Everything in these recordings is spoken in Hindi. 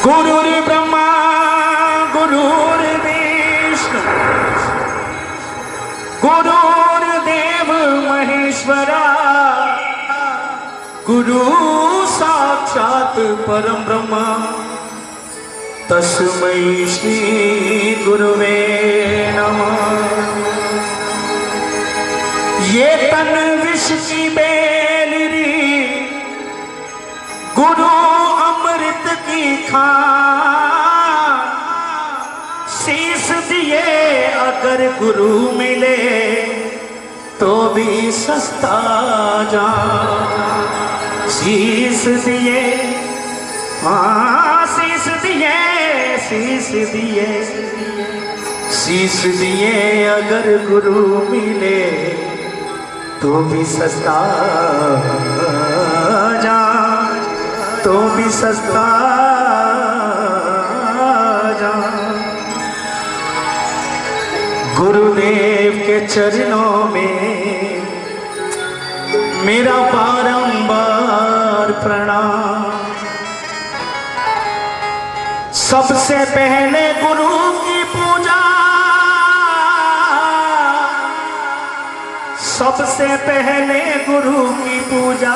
गुरुर्ब्रह्मा गुरुर्विष्णु गुरुर्देव महेश्वरा गुरु साक्षात परम ब्रह्मा तस्मै श्री गुरुवे नमः। ये तन विष की बेलरी गुरु अमृत की खान, शीश दिए अगर गुरु मिले तो भी सस्ता जान। शीश दिए हाँ शीश दिए शीश दिए शीश दिए अगर गुरु मिले तो भी सस्ता जान, तो भी सस्ता जान। गुरुदेव के चरणों में मेरा बारंबार प्रणाम। सबसे पहले गुरु की पूजा, सबसे पहले गुरु की पूजा,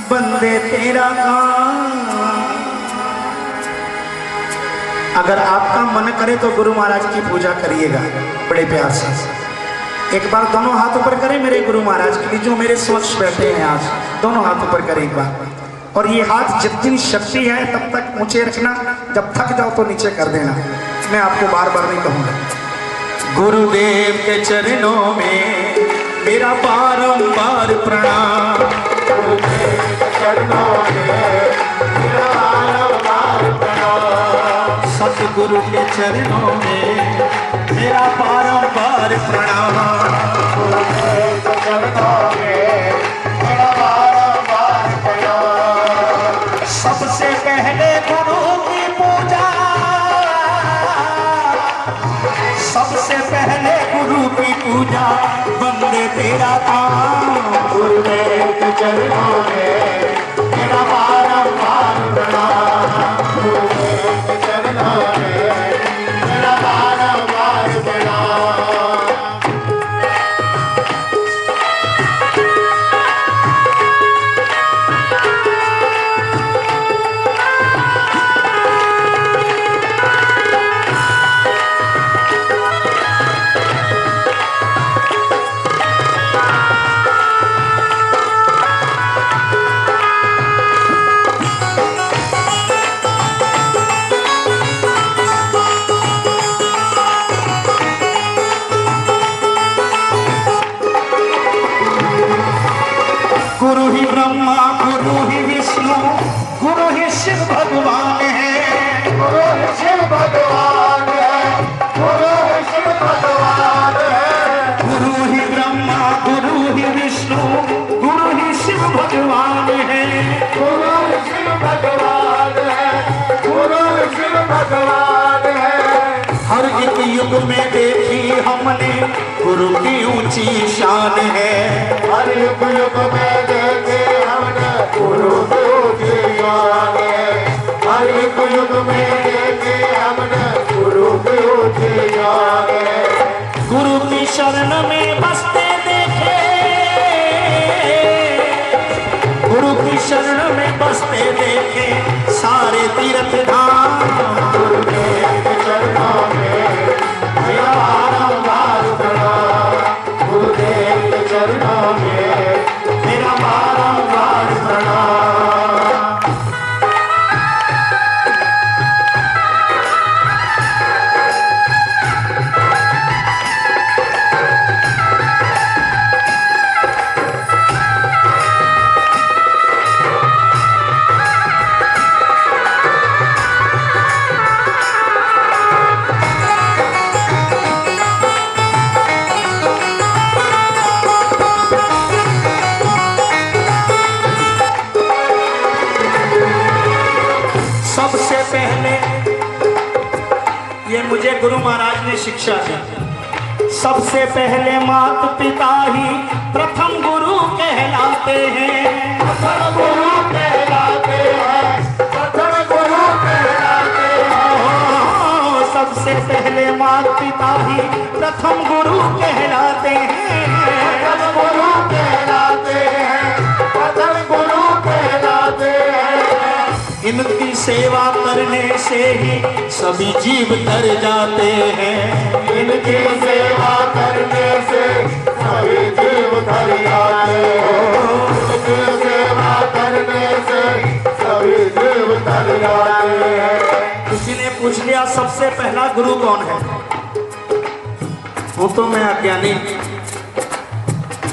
बंदे तेरा काम। अगर आपका मन करे तो गुरु महाराज की पूजा करिएगा बड़े प्यार से। एक बार दोनों हाथ ऊपर करें मेरे गुरु महाराज के लिए जो मेरे समक्ष बैठे हैं आज। दोनों हाथ ऊपर करें एक बार, और ये हाथ जितनी शक्ति है तब तक ऊंचे रखना, जब थक जाओ तो नीचे कर देना। मैं आपको बार बार नहीं कहूंगा। गुरुदेव के चरणों में मेरा बारंबार प्रणाम। गुरुदेव के चरणों में मेरा बारंबार प्रणाम। सतगुरु के चरणों में मेरा बारंबार प्रणाम। गुरुदेव के चरणों में मेरा बारंबार प्रणाम। सबसे पहले गुरु की पूजा, सबसे पहले गुरु की पूजा, बंदे तेरा काम। गुरुदेव के चरणों में मेरा बारंबार प्रणाम। गुरुदेव के चरणों में मेरा बारंबार प्रणाम। गुरु ही ब्रह्मा गुरु ही विष्णु गुरु ही शिव भगवान है। गुरु ही शिव भगवान है। गुरु ही शिव भगवान है। गुरु ही ब्रह्मा गुरु ही विष्णु गुरु ही शिव भगवान है। गुरु ही शिव भगवान है। गुरु ही शिव भगवान है। हर एक युग में देखी हमने गुरु की ऊंची शान है। हर युग में देखे हमने गुरु की ऊंची शान है। हर युग में देखे हमने गुरु की ऊंची शान है। गुरु की शरण में बसते देखे, गुरु की शरण में बसते देखे सारे तीर्थ धाम। गुरुदेव के चरणों में मेरा बारंबार प्रणाम। गुरुदेव के चरणों में मेरा बारंबार प्रणाम। सबसे पहले ये मुझे गुरु महाराज ने शिक्षा दी। सबसे पहले माता पिता ही प्रथम गुरु कहलाते हैं। प्रथम गुरु कहलाते हैं। प्रथम गुरु कहलाते हैं। सबसे पहले माता पिता ही प्रथम गुरु कहलाते हैं, प्रथम गुरु कहलाते हैं, प्रथम गुरु कहलाते हैं। इनकी सेवा करने से ही सभी जीव तर जाते हैं, इनकी सेवा करने से सभी जीव तर जाते हैं, इनकी सेवा करने से सभी जीव तर जाते हैं। किसी ने पूछ लिया सबसे पहला गुरु कौन है? वो तो मैं अज्ञानी,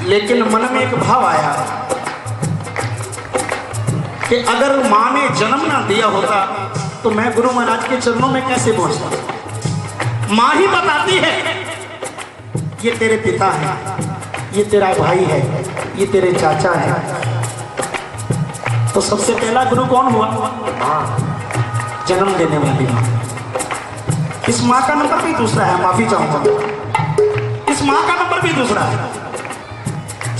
लेकिन मन में एक भाव आया कि अगर माँ ने जन्म ना दिया होता तो मैं गुरु महाराज के चरणों में कैसे पहुंचता। माँ ही बताती है ये तेरे पिता है, ये तेरा भाई है, ये तेरे चाचा है। तो सबसे पहला गुरु कौन हुआ? जन्म देने वाली माँ। इस माँ का नंबर भी दूसरा है, माफी चाहूंगा, इस माँ का नंबर भी दूसरा है।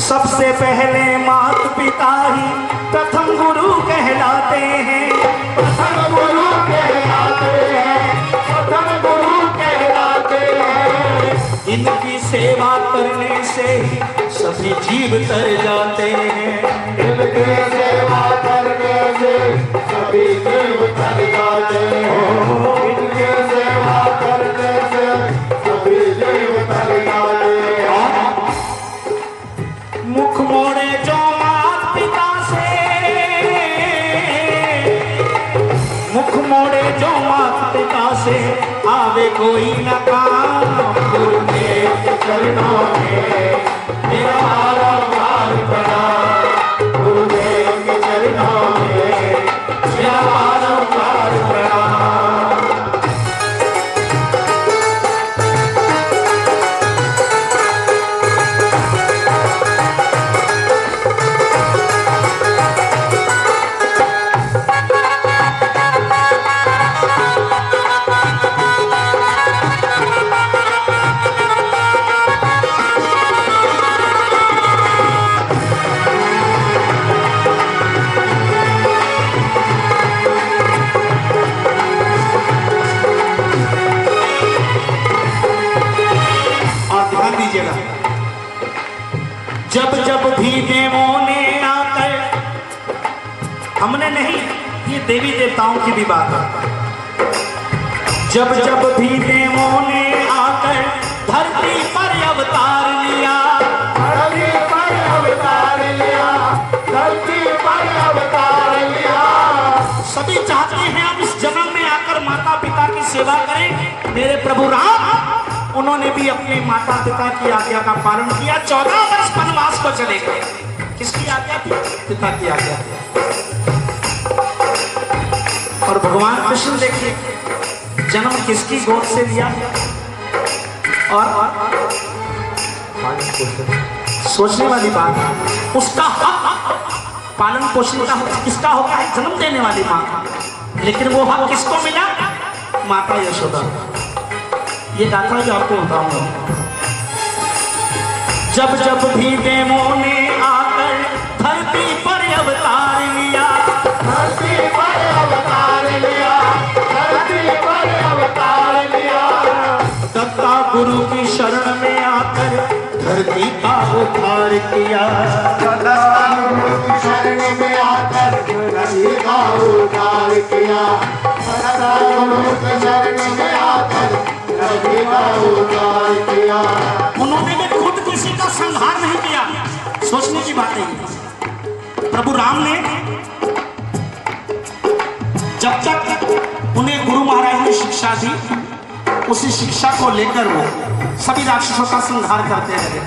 सबसे पहले माता पिता ही प्रथम गुरु कहलाते हैं, प्रथम गुरु कहलाते हैं, प्रथम गुरु कहलाते हैं। इनकी सेवा करने से ही सभी जीव तर जाते हैं, इनकी सेवा करने से सभी जीव तर जाते हैं, इनकी सेवा करने से सभी जीव तर जाते हैं। मुख मोड़े जो माता पिता से, मुख मोड़े जो माता पिता से आवे कोई न काम, गुरुदेव के चरणों में मेरा बारंबार प्रणाम, गुरुदेव के चरणों में मेरा बारंबार प्रणाम। जब जब भी देवों ने आकर, हमने नहीं, ये देवी देवताओं की भी बात है। जब जब भी देवों ने आकर धरती पर अवतार लिया, धरती पर अवतार लिया, धरती पर अवतार लिया। सभी चाहते हैं अब इस जन्म में आकर माता पिता की सेवा करें। मेरे प्रभु राम, उन्होंने भी अपने माता पिता की आज्ञा का पालन किया, 14 वर्ष वनवास को चले गए। किसकी आज्ञा थी? पिता की आज्ञा थी। और भगवान कृष्ण देखिए जन्म किसकी गोद से लिया, और सोचने वाली बात है, उसका हक पालन पोषण का किसका होता है? जन्म देने वाली माँ का। लेकिन वो हक किसको मिला? माता यशोदा। ये गाथा जो आपको बताऊंगा। जब जब भी देवों ने आकर धरती पर अवतार लिया, धरती पर अवतार लिया, धरती पर अवतार लिया। दत्ता गुरु की शरण में आकर धरती का उद्धार किया, दत्ता गुरु की शरण में आकर धरती का उद्धार किया, दत्ता गुरु की शरण में आकर धरती का उद्धार किया। उन्होंने भी खुद किसी का संहार नहीं किया। सोचने की बात है, प्रभु राम ने जब तक उन्हें गुरु महाराज ने शिक्षा दी, उसी शिक्षा को लेकर वो सभी राक्षसों का संहार करते रहे।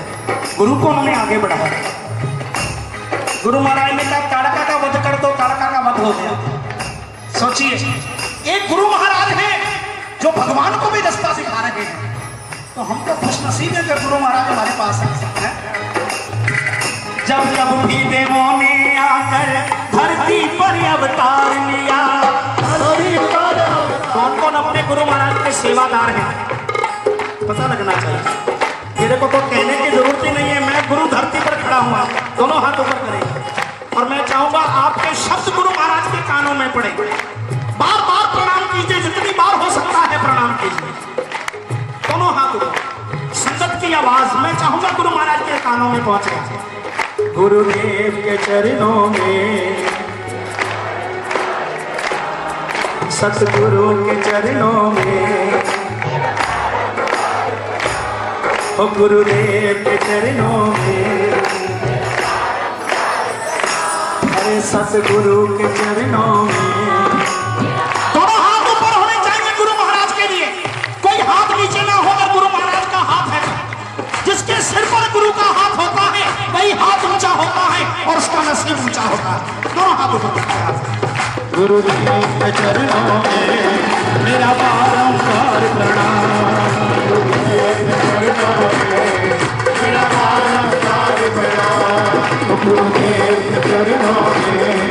गुरु को उन्होंने आगे बढ़ाया। गुरु महाराज ने कहा ताड़का का वध कर दो, ताड़का का वध हो गया। सोचिए, एक गुरु महाराज है जो भगवान को भी रास्ता सिखा रहे हैं, तो हम तो खुशनसीब है कि गुरु महाराज हमारे पास है। जब जब भी देवों ने आकर धरती पर अवतार लिया, कौन कौन अपने गुरु महाराज के सेवादार हैं? पता लगना चाहिए। मेरे को तो कहने की जरूरत ही नहीं है, मैं गुरु धरती पर खड़ा हुआ, दोनों हाथ ऊपर करें। और मैं चाहूंगा आपके शब्द गुरु महाराज के कानों में पड़े। बार बार प्रणाम कीजिए, जितनी बार हो सकता है प्रणाम कीजिए। चरणों में पहुंचे। गुरुदेव के चरणों में, सतगुरु के चरणों में, ओ गुरुदेव के चरणों में, अरे सतगुरु के चरणों में। दोनों हाथ ऊपर होने चाहिए गुरु महाराज के लिए। कोई हाथ नीचे ना हो अगर गुरु महाराज का हाथ है तो। जिसके सिर पर गुरु का हाथ होता है वही हाथ ऊंचा होता है और उसका नसीब ऊंचा होता है। दोनों हाथ ऊपर। गुरुदेव के चरणों में मेरा बारंबार प्रणाम, गुरुदेव के चरणों में मेरा बारंबार प्रणाम, गुरुदेव के चरणों में